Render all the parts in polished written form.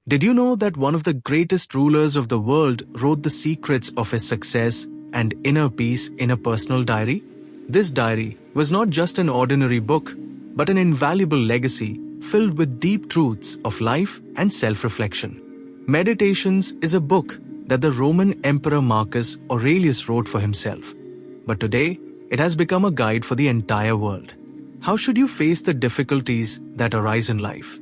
Did you know that one of the greatest rulers of the world wrote the secrets of his success and inner peace in a personal diary? This diary was not just an ordinary book, but an invaluable legacy filled with deep truths of life and self-reflection. Meditations is a book that the Roman Emperor Marcus Aurelius wrote for himself. But today, it has become a guide for the entire world. How should you face the difficulties that arise in life?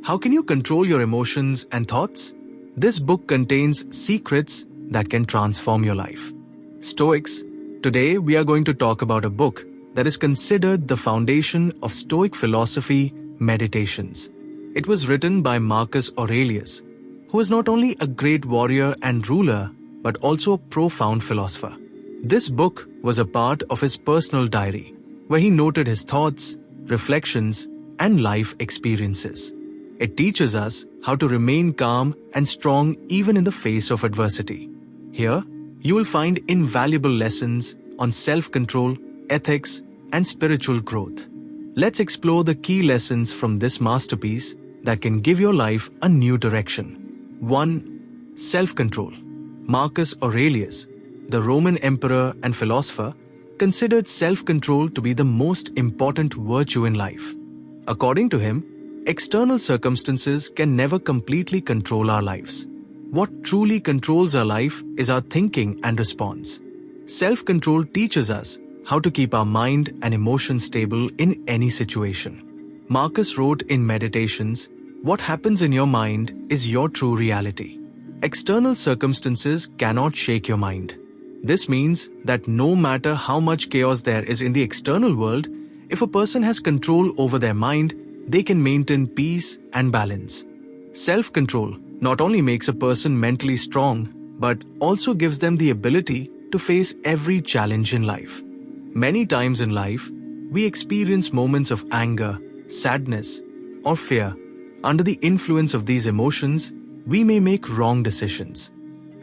How can you control your emotions and thoughts? This book contains secrets that can transform your life. Stoics. Today we are going to talk about a book that is considered the foundation of Stoic philosophy, Meditations. It was written by Marcus Aurelius, who is not only a great warrior and ruler, but also a profound philosopher. This book was a part of his personal diary, where he noted his thoughts, reflections, and life experiences. It teaches us how to remain calm and strong even in the face of adversity. Here, you will find invaluable lessons on self-control, ethics, and spiritual growth. Let's explore the key lessons from this masterpiece that can give your life a new direction. 1. Self-control. Marcus Aurelius, the Roman emperor and philosopher, considered self-control to be the most important virtue in life. According to him, external circumstances can never completely control our lives. What truly controls our life is our thinking and response. Self-control teaches us how to keep our mind and emotions stable in any situation. Marcus wrote in Meditations, "What happens in your mind is your true reality. External circumstances cannot shake your mind." This means that no matter how much chaos there is in the external world, if a person has control over their mind, they can maintain peace and balance. Self-control not only makes a person mentally strong, but also gives them the ability to face every challenge in life. Many times in life, we experience moments of anger, sadness, or fear. Under the influence of these emotions, we may make wrong decisions.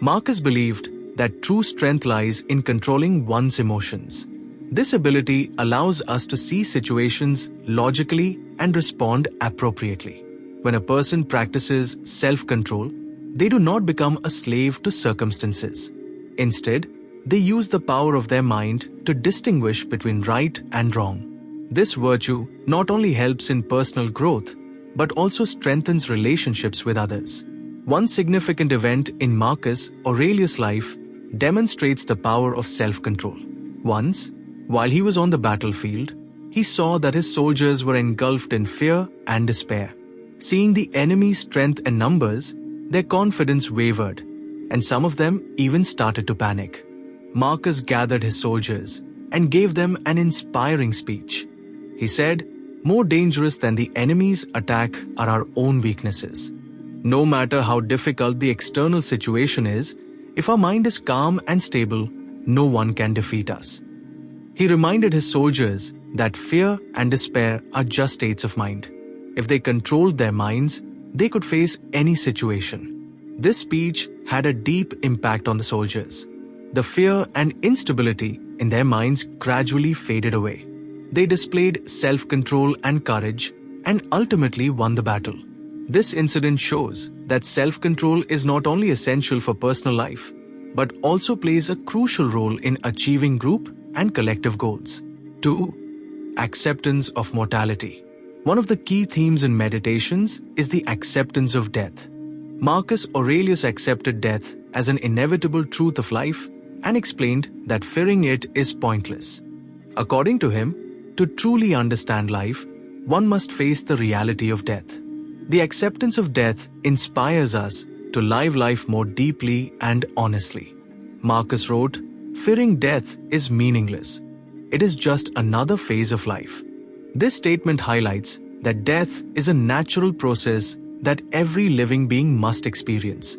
Marcus believed that true strength lies in controlling one's emotions. This ability allows us to see situations logically and respond appropriately. When a person practices self-control, they do not become a slave to circumstances. Instead, they use the power of their mind to distinguish between right and wrong. This virtue not only helps in personal growth, but also strengthens relationships with others. One significant event in Marcus Aurelius' life demonstrates the power of self-control. Once, while he was on the battlefield, he saw that his soldiers were engulfed in fear and despair. Seeing the enemy's strength and numbers, their confidence wavered, and some of them even started to panic. Marcus gathered his soldiers and gave them an inspiring speech. He said, "More dangerous than the enemy's attack are our own weaknesses. No matter how difficult the external situation is, if our mind is calm and stable, no one can defeat us." He reminded his soldiers that fear and despair are just states of mind. If they controlled their minds, they could face any situation. This speech had a deep impact on the soldiers. The fear and instability in their minds gradually faded away. They displayed self-control and courage and ultimately won the battle. This incident shows that self-control is not only essential for personal life, but also plays a crucial role in achieving group and collective goals. 2. Acceptance of mortality. One of the key themes in Meditations is the acceptance of death. Marcus Aurelius accepted death as an inevitable truth of life and explained that fearing it is pointless. According to him, to truly understand life, one must face the reality of death. The acceptance of death inspires us to live life more deeply and honestly. Marcus wrote, "Fearing death is meaningless. It is just another phase of life." This statement highlights that death is a natural process that every living being must experience.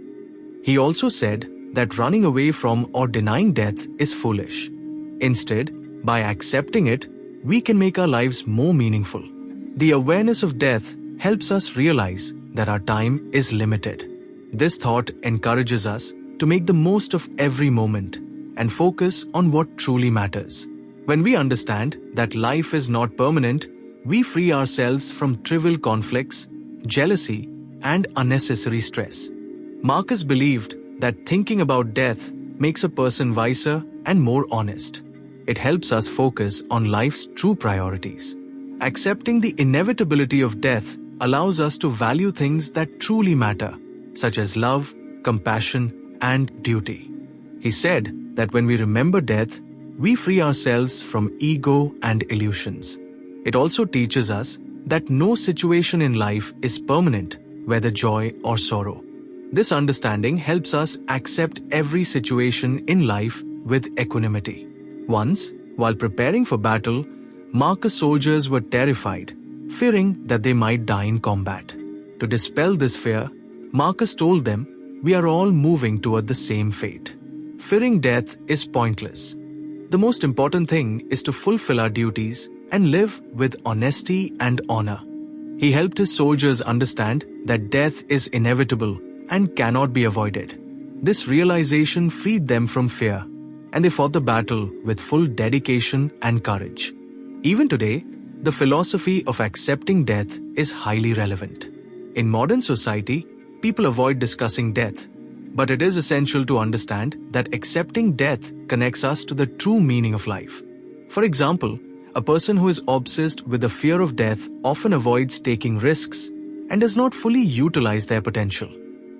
He also said that running away from or denying death is foolish. Instead, by accepting it, we can make our lives more meaningful. The awareness of death helps us realize that our time is limited. This thought encourages us to make the most of every moment and focus on what truly matters. When we understand that life is not permanent, we free ourselves from trivial conflicts, jealousy, and unnecessary stress. Marcus believed that thinking about death makes a person wiser and more honest. It helps us focus on life's true priorities. Accepting the inevitability of death allows us to value things that truly matter, such as love, compassion, and duty. He said that when we remember death, we free ourselves from ego and illusions. It also teaches us that no situation in life is permanent, whether joy or sorrow. This understanding helps us accept every situation in life with equanimity. Once, while preparing for battle, Marcus soldiers were terrified, fearing that they might die in combat. To dispel this fear, Marcus told them, "We are all moving toward the same fate. Fearing death is pointless. The most important thing is to fulfill our duties and live with honesty and honor." He helped his soldiers understand that death is inevitable and cannot be avoided. This realization freed them from fear, and they fought the battle with full dedication and courage. Even today, the philosophy of accepting death is highly relevant. In modern society, people avoid discussing death, but it is essential to understand that accepting death connects us to the true meaning of life. For example, a person who is obsessed with the fear of death often avoids taking risks and does not fully utilize their potential.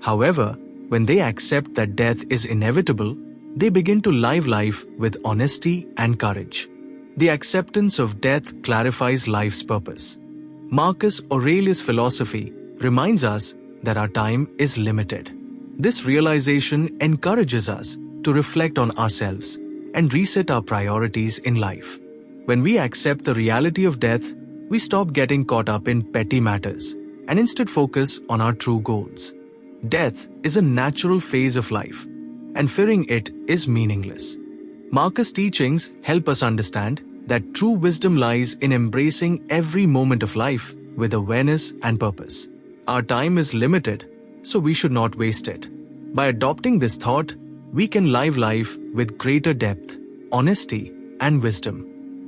However, when they accept that death is inevitable, they begin to live life with honesty and courage. The acceptance of death clarifies life's purpose. Marcus Aurelius' philosophy reminds us that our time is limited. This realization encourages us to reflect on ourselves and reset our priorities in life. When we accept the reality of death, we stop getting caught up in petty matters and instead focus on our true goals. Death is a natural phase of life, and fearing it is meaningless. Marcus' teachings help us understand that true wisdom lies in embracing every moment of life with awareness and purpose. Our time is limited, so we should not waste it. By adopting this thought, we can live life with greater depth, honesty, and wisdom.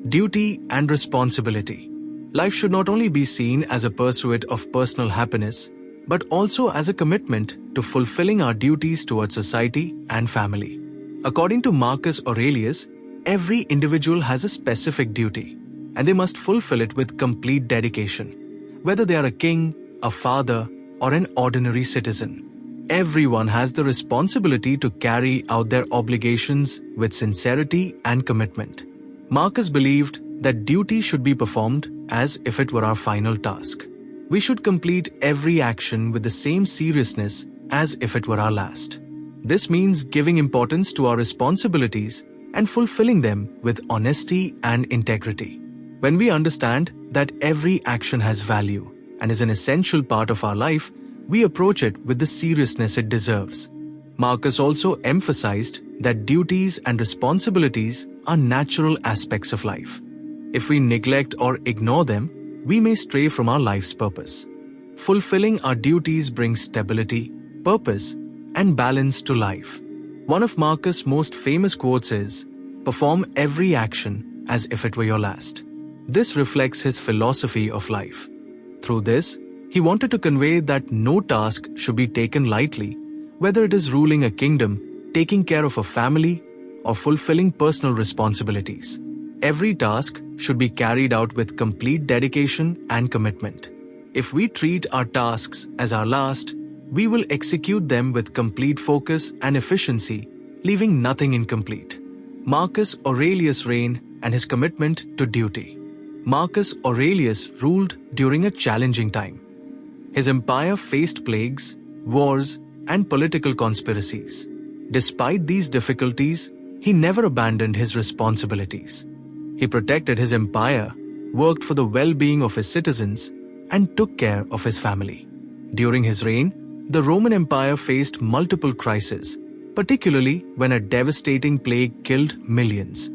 Duty and responsibility. Life should not only be seen as a pursuit of personal happiness, but also as a commitment to fulfilling our duties towards society and family. According to Marcus Aurelius, every individual has a specific duty, and they must fulfill it with complete dedication. Whether they are a king, a father, or an ordinary citizen, everyone has the responsibility to carry out their obligations with sincerity and commitment. Marcus believed that duty should be performed as if it were our final task. We should complete every action with the same seriousness as if it were our last. This means giving importance to our responsibilities and fulfilling them with honesty and integrity. When we understand that every action has value and is an essential part of our life, we approach it with the seriousness it deserves. Marcus also emphasized that duties and responsibilities are natural aspects of life. If we neglect or ignore them, we may stray from our life's purpose. Fulfilling our duties brings stability, purpose, and balance to life. One of Marcus' most famous quotes is, "Perform every action as if it were your last." This reflects his philosophy of life. Through this, he wanted to convey that no task should be taken lightly, whether it is ruling a kingdom, taking care of a family, or fulfilling personal responsibilities. Every task should be carried out with complete dedication and commitment. If we treat our tasks as our last, we will execute them with complete focus and efficiency, leaving nothing incomplete. Marcus Aurelius' reign and his commitment to duty. Marcus Aurelius ruled during a challenging time. His empire faced plagues, wars, and political conspiracies. Despite these difficulties, he never abandoned his responsibilities. He protected his empire, worked for the well-being of his citizens, and took care of his family. During his reign, the Roman Empire faced multiple crises, particularly when a devastating plague killed millions.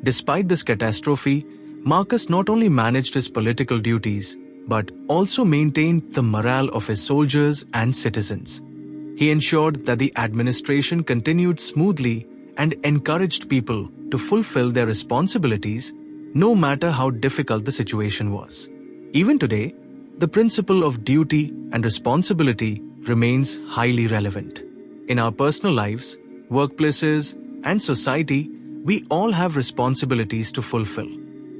Despite this catastrophe, Marcus not only managed his political duties, but also maintained the morale of his soldiers and citizens. He ensured that the administration continued smoothly and encouraged people to fulfill their responsibilities, no matter how difficult the situation was. Even today, the principle of duty and responsibility remains highly relevant. In our personal lives, workplaces, and society, we all have responsibilities to fulfill.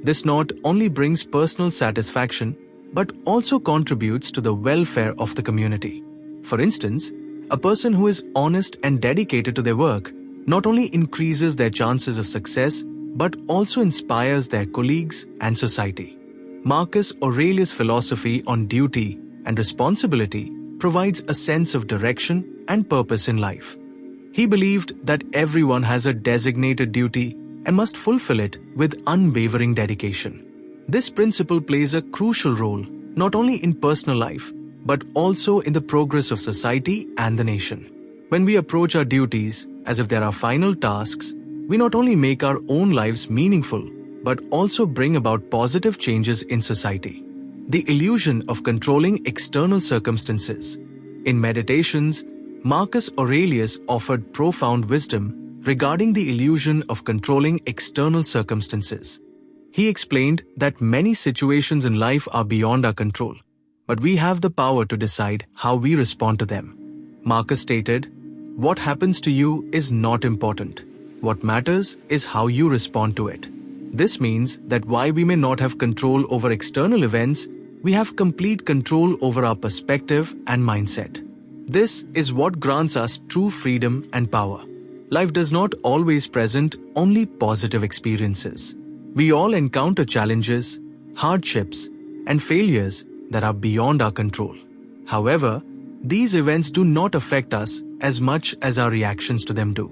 This not only brings personal satisfaction, but also contributes to the welfare of the community. For instance, a person who is honest and dedicated to their work not only increases their chances of success, but also inspires their colleagues and society. Marcus Aurelius' philosophy on duty and responsibility provides a sense of direction and purpose in life. He believed that everyone has a designated duty and must fulfill it with unwavering dedication. This principle plays a crucial role not only in personal life, but also in the progress of society and the nation. When we approach our duties as if they are final tasks, we not only make our own lives meaningful, but also bring about positive changes in society. The illusion of controlling external circumstances. In Meditations, Marcus Aurelius offered profound wisdom regarding the illusion of controlling external circumstances. He explained that many situations in life are beyond our control, but we have the power to decide how we respond to them. Marcus stated, "What happens to you is not important. What matters is how you respond to it." This means that while we may not have control over external events, we have complete control over our perspective and mindset. This is what grants us true freedom and power. Life does not always present only positive experiences. We all encounter challenges, hardships, and failures that are beyond our control. However, these events do not affect us as much as our reactions to them do.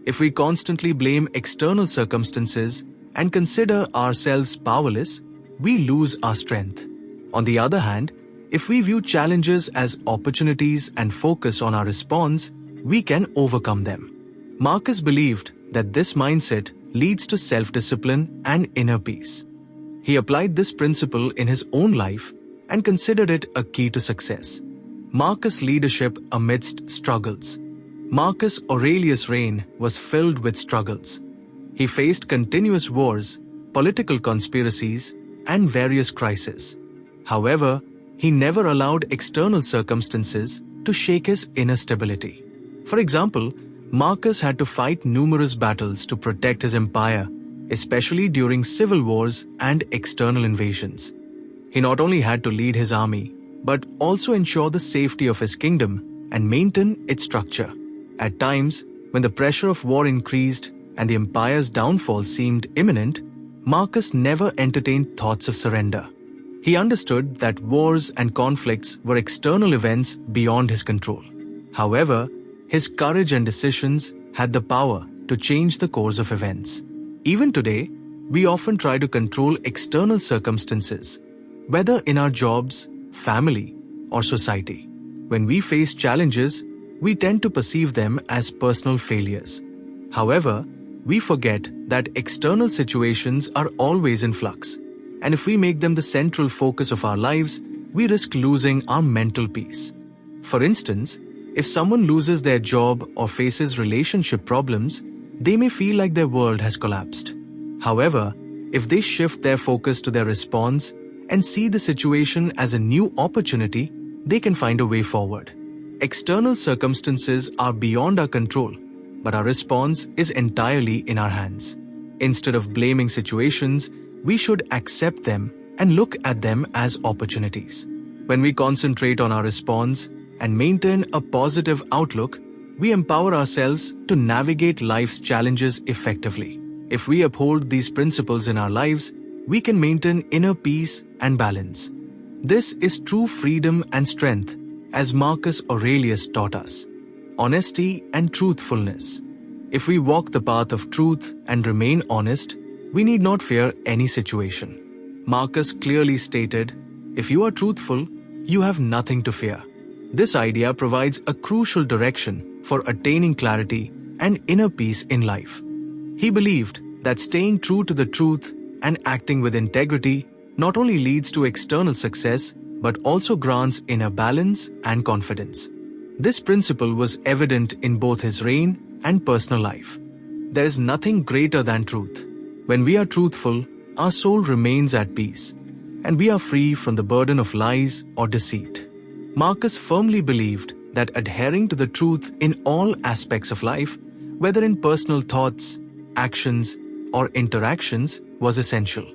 If we constantly blame external circumstances and consider ourselves powerless, we lose our strength. On the other hand, if we view challenges as opportunities and focus on our response, we can overcome them. Marcus believed that this mindset leads to self-discipline and inner peace. He applied this principle in his own life and considered it a key to success. Marcus' leadership amidst struggles. Marcus Aurelius' reign was filled with struggles. He faced continuous wars, political conspiracies, and various crises. However, he never allowed external circumstances to shake his inner stability. For example, Marcus had to fight numerous battles to protect his empire, especially during civil wars and external invasions. He not only had to lead his army, but also ensure the safety of his kingdom and maintain its structure. At times, when the pressure of war increased and the empire's downfall seemed imminent, Marcus never entertained thoughts of surrender. He understood that wars and conflicts were external events beyond his control. However, his courage and decisions had the power to change the course of events. Even today, we often try to control external circumstances, whether in our jobs, family, or society. When we face challenges, we tend to perceive them as personal failures. However, we forget that external situations are always in flux, and if we make them the central focus of our lives, we risk losing our mental peace. For instance, if someone loses their job or faces relationship problems, they may feel like their world has collapsed. However, if they shift their focus to their response and see the situation as a new opportunity, they can find a way forward. External circumstances are beyond our control, but our response is entirely in our hands. Instead of blaming situations, we should accept them and look at them as opportunities. When we concentrate on our response and maintain a positive outlook, we empower ourselves to navigate life's challenges effectively. If we uphold these principles in our lives, we can maintain inner peace and balance. This is true freedom and strength, as Marcus Aurelius taught us. Honesty and truthfulness. If we walk the path of truth and remain honest, we need not fear any situation. Marcus clearly stated, "If you are truthful, you have nothing to fear." This idea provides a crucial direction for attaining clarity and inner peace in life. He believed that staying true to the truth and acting with integrity not only leads to external success, but also grants inner balance and confidence. This principle was evident in both his reign and personal life. There is nothing greater than truth. When we are truthful, our soul remains at peace. and we are free from the burden of lies or deceit. Marcus firmly believed that adhering to the truth in all aspects of life, whether in personal thoughts, actions, or interactions, was essential.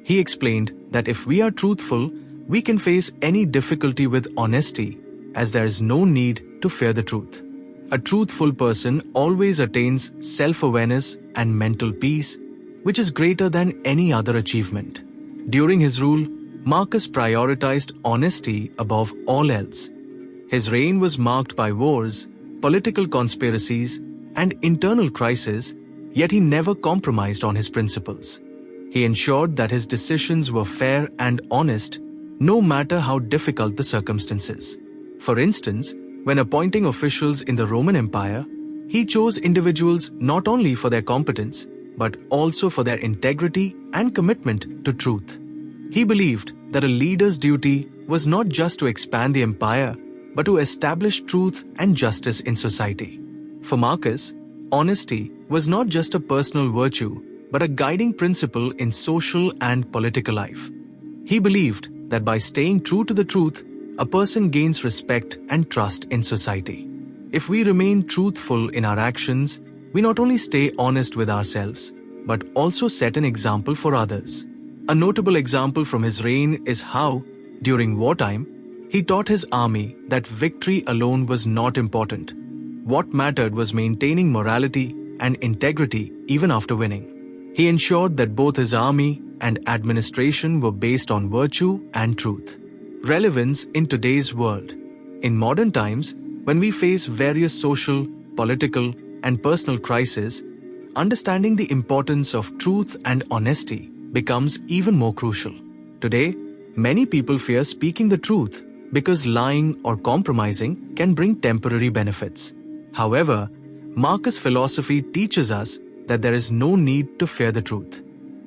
He explained that if we are truthful, we can face any difficulty with honesty, as there is no need to fear the truth. A truthful person always attains self-awareness and mental peace, which is greater than any other achievement. During his rule, Marcus prioritized honesty above all else. His reign was marked by wars, political conspiracies, and internal crises, yet he never compromised on his principles. He ensured that his decisions were fair and honest, no matter how difficult the circumstances. For instance, when appointing officials in the Roman Empire, he chose individuals not only for their competence, but also for their integrity and commitment to truth. He believed that a leader's duty was not just to expand the empire, but to establish truth and justice in society. For Marcus, honesty was not just a personal virtue, but a guiding principle in social and political life. He believed that by staying true to the truth, a person gains respect and trust in society. If we remain truthful in our actions, we not only stay honest with ourselves, but also set an example for others. A notable example from his reign is how, during wartime, he taught his army that victory alone was not important. What mattered was maintaining morality and integrity even after winning. He ensured that both his army and administration were based on virtue and truth. Relevance in today's world. In modern times, when we face various social, political, and personal crises, understanding the importance of truth and honesty becomes even more crucial. Today, many people fear speaking the truth because lying or compromising can bring temporary benefits. However, Marcus' philosophy teaches us that there is no need to fear the truth.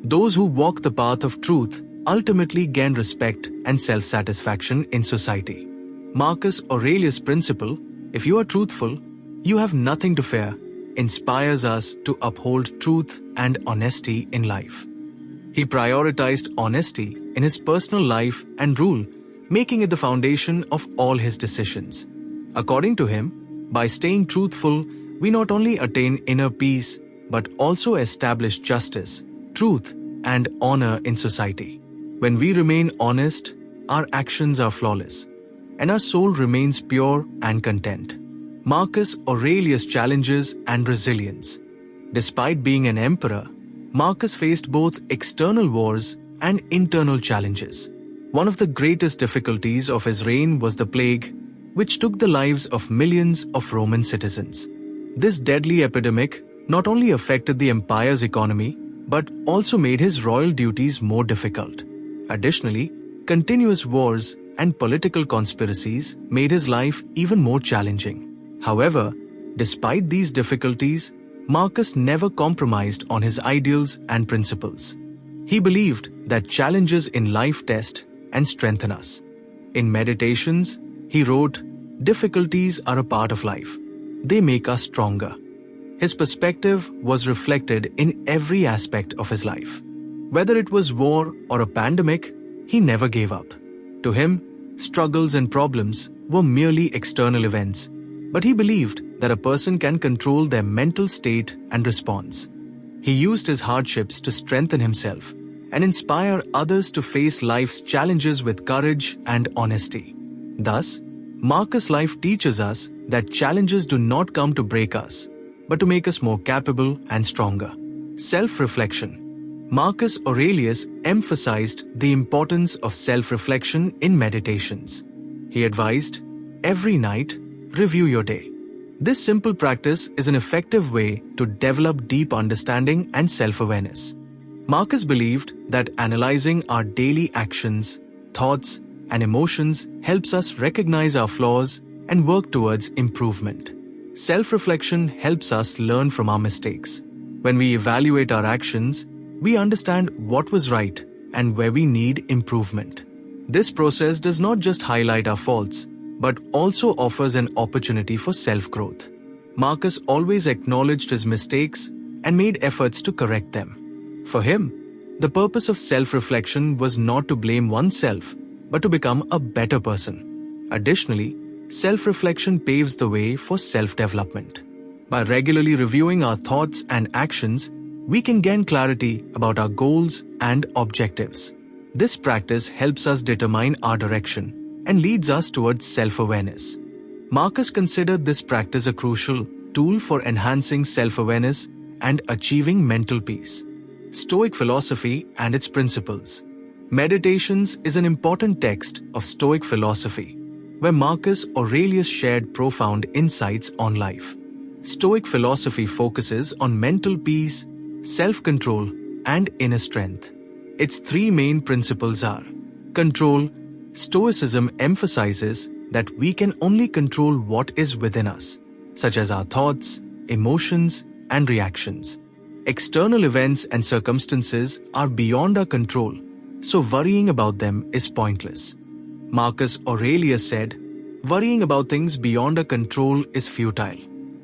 Those who walk the path of truth ultimately gain respect and self-satisfaction in society. Marcus Aurelius' principle, if you are truthful, you have nothing to fear, inspires us to uphold truth and honesty in life. He prioritized honesty in his personal life and rule, making it the foundation of all his decisions. According to him, by staying truthful, we not only attain inner peace, but also establish justice, truth, and honor in society. When we remain honest, our actions are flawless, and our soul remains pure and content. Marcus Aurelius challenges and resilience. Despite being an emperor, Marcus faced both external wars and internal challenges. One of the greatest difficulties of his reign was the plague, which took the lives of millions of Roman citizens. This deadly epidemic not only affected the empire's economy, but also made his royal duties more difficult. Additionally, continuous wars and political conspiracies made his life even more challenging. However, despite these difficulties, Marcus never compromised on his ideals and principles. He believed that challenges in life test and strengthen us. In Meditations, he wrote, "Difficulties are a part of life. They make us stronger." His perspective was reflected in every aspect of his life. Whether it was war or a pandemic, he never gave up. To him, struggles and problems were merely external events, but he believed that a person can control their mental state and response. He used his hardships to strengthen himself and inspire others to face life's challenges with courage and honesty. Thus, Marcus' life teaches us that challenges do not come to break us, but to make us more capable and stronger. Self-reflection. Marcus Aurelius emphasized the importance of self-reflection in Meditations. He advised, every night, review your day. This simple practice is an effective way to develop deep understanding and self-awareness. Marcus believed that analyzing our daily actions, thoughts, and emotions helps us recognize our flaws and work towards improvement. Self-reflection helps us learn from our mistakes. When we evaluate our actions, we understand what was right and where we need improvement. This process does not just highlight our faults, but also offers an opportunity for self-growth. Marcus always acknowledged his mistakes and made efforts to correct them. For him, The purpose of self-reflection was not to blame oneself, but to become a better person. Additionally, self-reflection paves the way for self-development. By regularly reviewing our thoughts and actions, we can gain clarity about our goals and objectives. This practice helps us determine our direction and leads us towards self-awareness. Marcus considered this practice a crucial tool for enhancing self-awareness and achieving mental peace. Stoic philosophy and its principles. Meditations is an important text of Stoic philosophy, where Marcus Aurelius shared profound insights on life. Stoic philosophy focuses on mental peace, self-control, and inner strength. Its three main principles are: control. Stoicism emphasizes that we can only control what is within us, such as our thoughts, emotions, and reactions. External events and circumstances are beyond our control, so worrying about them is pointless. Marcus Aurelius said, "Worrying about things beyond our control is futile.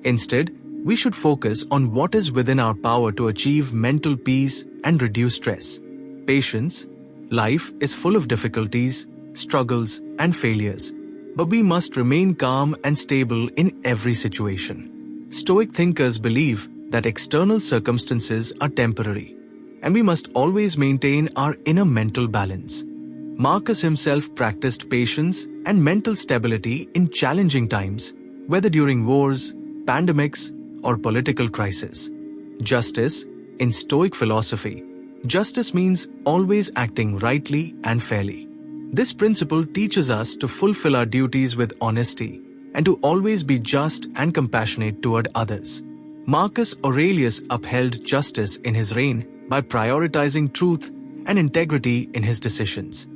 Instead, we should focus on what is within our power to achieve mental peace and reduce stress." Patience. Life is full of difficulties, struggles, and failures, but we must remain calm and stable in every situation. Stoic thinkers believe that external circumstances are temporary, and we must always maintain our inner mental balance. Marcus himself practiced patience and mental stability in challenging times, whether during wars, pandemics, or political crises. Justice. In Stoic philosophy, justice means always acting rightly and fairly. This principle teaches us to fulfill our duties with honesty and to always be just and compassionate toward others. Marcus Aurelius upheld justice in his reign by prioritizing truth and integrity in his decisions.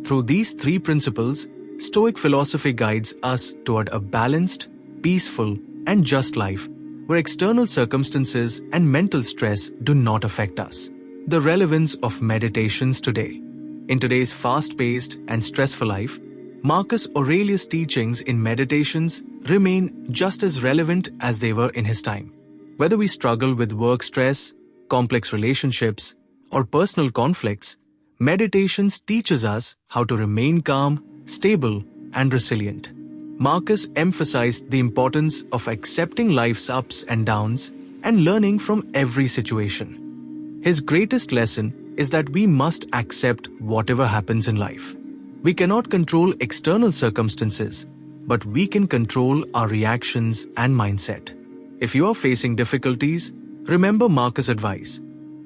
Through these three principles, Stoic philosophy guides us toward a balanced, peaceful, and just life, where external circumstances and mental stress do not affect us. The relevance of meditations today. In today's fast-paced and stressful life, Marcus Aurelius' teachings in meditations remain just as relevant as they were in his time. Whether we struggle with work stress, complex relationships, or personal conflicts, meditations teaches us how to remain calm, stable, and resilient. Marcus emphasized the importance of accepting life's ups and downs and learning from every situation. His greatest lesson is that we must accept whatever happens in life. We cannot control external circumstances, but we can control our reactions and mindset. If you are facing difficulties, remember Marcus' advice.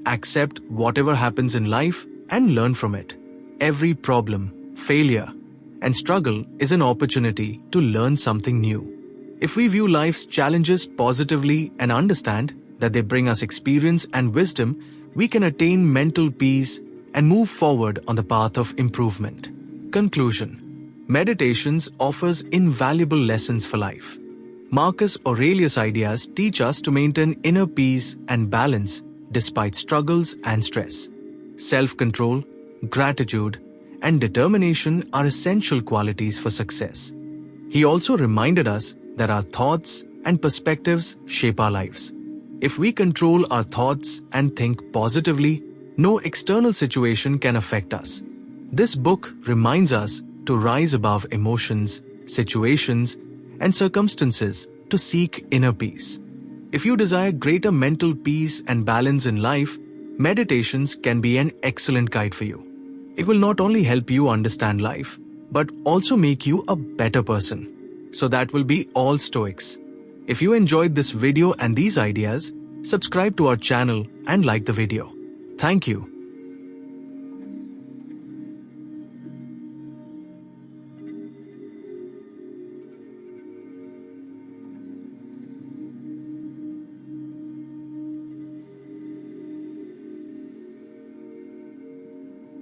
Accept whatever happens in life and learn from it. Every problem, failure, and struggle is an opportunity to learn something new. If we view life's challenges positively and understand that they bring us experience and wisdom, we can attain mental peace and move forward on the path of improvement. Conclusion. Meditations offers invaluable lessons for life. Marcus Aurelius' ideas teach us to maintain inner peace and balance despite struggles and stress. Self-control, gratitude, and determination are essential qualities for success. He also reminded us that our thoughts and perspectives shape our lives. If we control our thoughts and think positively, no external situation can affect us. This book reminds us to rise above emotions, situations, and circumstances to seek inner peace. If you desire greater mental peace and balance in life, meditations can be an excellent guide for you. It will not only help you understand life, but also make you a better person. So that will be all Stoics. If you enjoyed this video and these ideas, subscribe to our channel and like the video. Thank you.